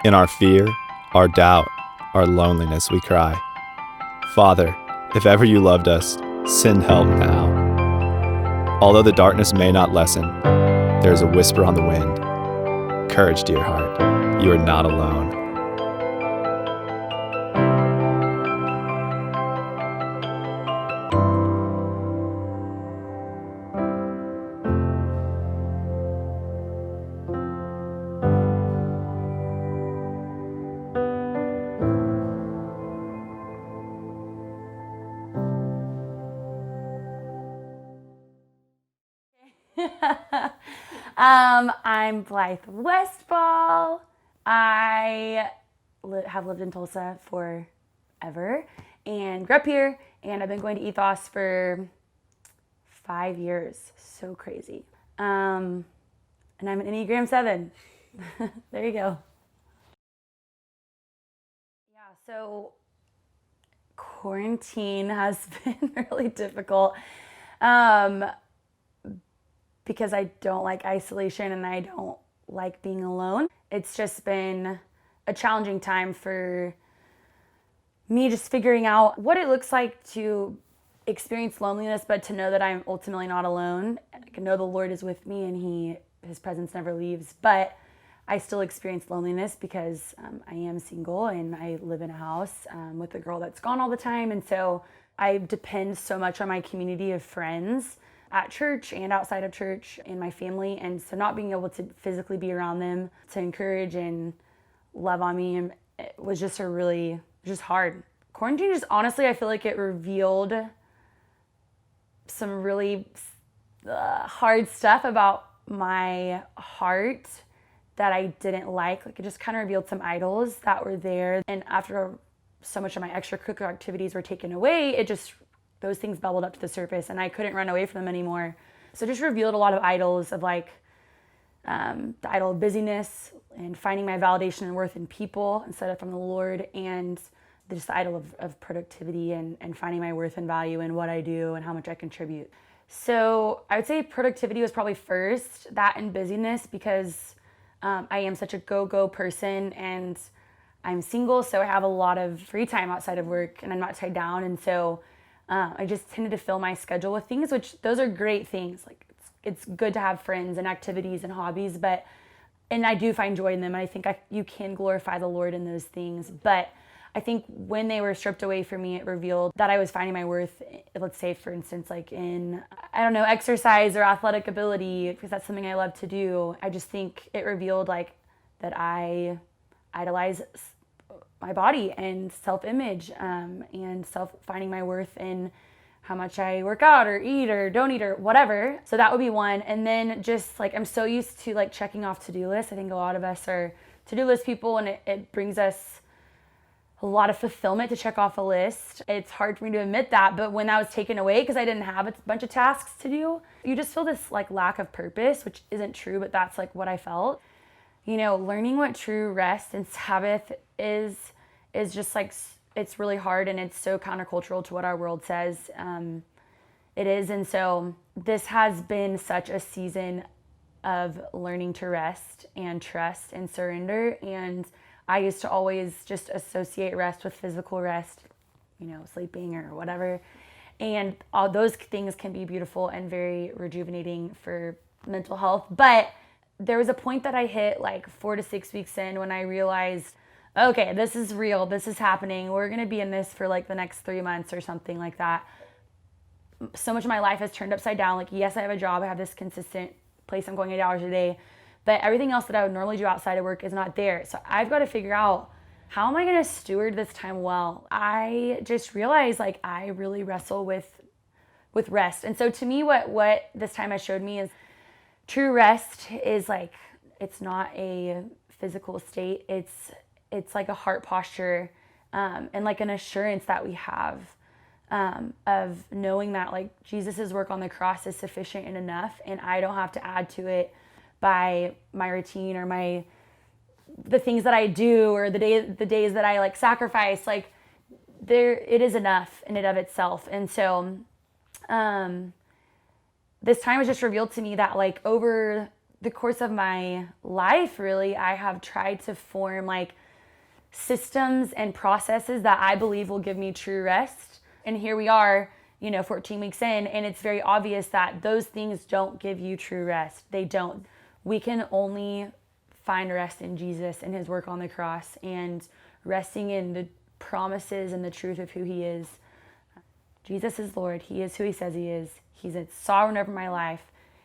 In our fear, our doubt, our loneliness, we cry, Father, if ever you loved us, send help now. Although the darkness may not lessen, there is a whisper on the wind. Courage, dear heart, you are not alone. I'm Blythe Westfall. I have lived in Tulsa forever and grew up here, and I've been going to Ethos for 5 years. So crazy. And I'm an Enneagram 7. There you go. Yeah, so quarantine has been really difficult. Because I don't like isolation and I don't like being alone. It's just been a challenging time for me, just figuring out what it looks like to experience loneliness, but to know that I'm ultimately not alone. I can know the Lord is with me and His presence never leaves, but I still experience loneliness because I am single and I live in a house with a girl that's gone all the time. And so I depend so much on my community of friends at church and outside of church and my family. And so not being able to physically be around them to encourage and love on me, it was just just hard. Quarantine just honestly, I feel like it revealed some really hard stuff about my heart that I didn't like. Like it just kind of revealed some idols that were there. And after so much of my extracurricular activities were taken away, those things bubbled up to the surface and I couldn't run away from them anymore. So it just revealed a lot of idols of the idol of busyness and finding my validation and worth in people instead of from the Lord, and just the idol of productivity and finding my worth and value in what I do and how much I contribute. So I would say productivity was probably first, that and busyness, because I am such a go-go person and I'm single, so I have a lot of free time outside of work and I'm not tied down. And so I just tended to fill my schedule with things, which those are great things. Like it's good to have friends and activities and hobbies, and I do find joy in them. And I think you can glorify the Lord in those things. But I think when they were stripped away from me, it revealed that I was finding my worth, let's say, for instance, like in, I don't know, exercise or athletic ability, because that's something I love to do. I just think it revealed that I idolize my body and self-image and finding my worth in how much I work out or eat or don't eat or whatever. So that would be one. And then just I'm so used to checking off to-do lists. I think a lot of us are to-do list people, and it brings us a lot of fulfillment to check off a list. It's hard for me to admit that, but when that was taken away because I didn't have a bunch of tasks to do, you just feel this lack of purpose, which isn't true, but that's what I felt. Learning what true rest and Sabbath is just it's really hard, and it's so countercultural to what our world says it is. And so this has been such a season of learning to rest and trust and surrender. And I used to always just associate rest with physical rest, sleeping or whatever. And all those things can be beautiful and very rejuvenating for mental health. But there was a point that I hit 4 to 6 weeks in when I realized, okay, this is real. This is happening. We're going to be in this for the next 3 months or something like that. So much of my life has turned upside down. Yes, I have a job. I have this consistent place I'm going 8 hours a day. But everything else that I would normally do outside of work is not there. So I've got to figure out, how am I going to steward this time well? I just realized I really wrestle with rest. And so to me, what this time has showed me is true rest is it's not a physical state. It's like a heart posture and an assurance that we have of knowing that Jesus' work on the cross is sufficient and enough, and I don't have to add to it by my routine or the things that I do or the days that I sacrifice. It is enough in and of itself. And so this time has just revealed to me that over the course of my life, really, I have tried to form like systems and processes that I believe will give me true rest. And here we are, 14 weeks in, and it's very obvious that those things don't give you true rest. They don't. We can only find rest in Jesus and his work on the cross, and resting in the promises and the truth of who he is. Jesus is Lord. He is who he says he is. He's a sovereign over my life.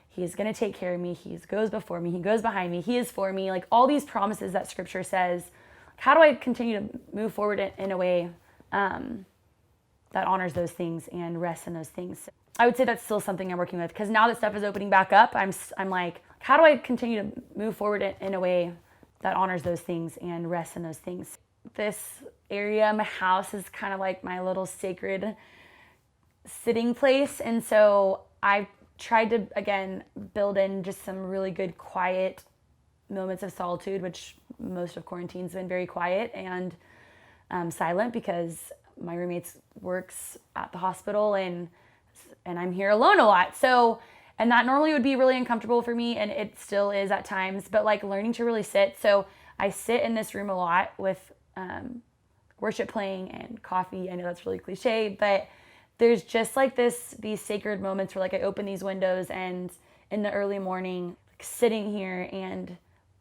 He is going to take care of me. He goes before me. He goes behind me. He is for me. Like all these promises that scripture says. How do I continue to move forward in a way that honors those things and rests in those things? I would say that's still something I'm working with, because now that stuff is opening back up, I'm like, how do I continue to move forward in a way that honors those things and rests in those things? This area, my house, is kind of like my little sacred sitting place. And so I tried to, again, build in just some really good quiet moments of solitude, which most of quarantine's been very quiet and silent, because my roommate works at the hospital and I'm here alone a lot. So, and that normally would be really uncomfortable for me, and it still is at times, but like learning to really sit. So I sit in this room a lot with worship playing and coffee. I know that's really cliche, but there's just like these sacred moments where like I open these windows and in the early morning, like sitting here and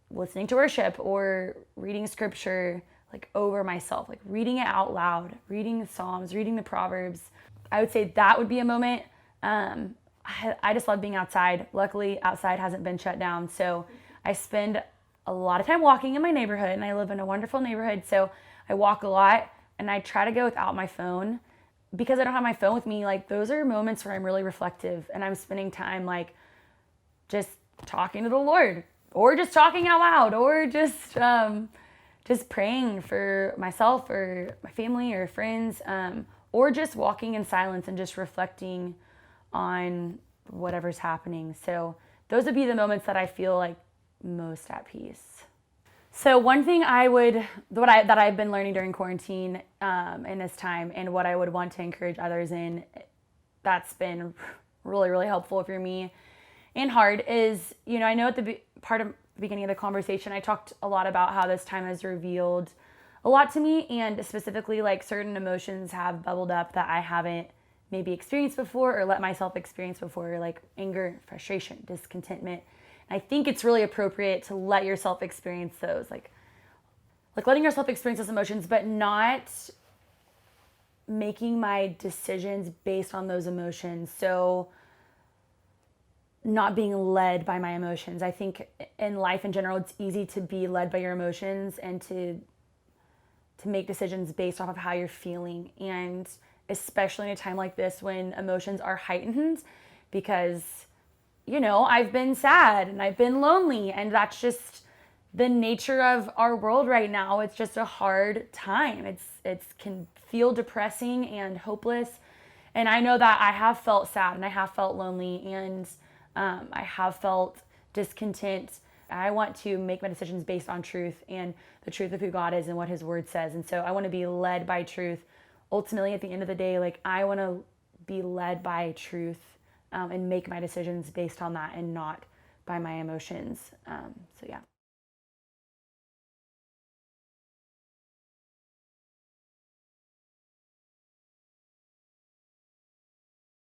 listening to worship or reading scripture like over myself, like reading it out loud, reading the Psalms, reading the Proverbs. I would say that would be a moment. I just love being outside. Luckily, outside hasn't been shut down. So I spend a lot of time walking in my neighborhood, and I live in a wonderful neighborhood. So I walk a lot, and I try to go without my phone. Because I don't have my phone with me, like those are moments where I'm really reflective and I'm spending time like just talking to the Lord, or just talking out loud, or just praying for myself or my family or friends, or just walking in silence and just reflecting on whatever's happening. So those would be the moments that I feel like most at peace. So one thing that I've been learning during quarantine in this time, and what I would want to encourage others in, that's been really, really helpful for me and hard, is, I know at the part of the beginning of the conversation, I talked a lot about how this time has revealed a lot to me, and specifically like certain emotions have bubbled up that I haven't maybe experienced before or let myself experience before, like anger, frustration, discontentment. I think it's really appropriate to let yourself experience those, like letting yourself experience those emotions, but not making my decisions based on those emotions. So not being led by my emotions. I think in life in general, it's easy to be led by your emotions and to make decisions based off of how you're feeling. And especially in a time like this when emotions are heightened, because I've been sad and I've been lonely, and that's just the nature of our world right now. It's just a hard time. It can feel depressing and hopeless. And I know that I have felt sad and I have felt lonely, and I have felt discontent. I want to make my decisions based on truth and the truth of who God is and what his word says. And so I want to be led by truth. Ultimately, at the end of the day, like I want to be led by truth. And make my decisions based on that and not by my emotions. So yeah.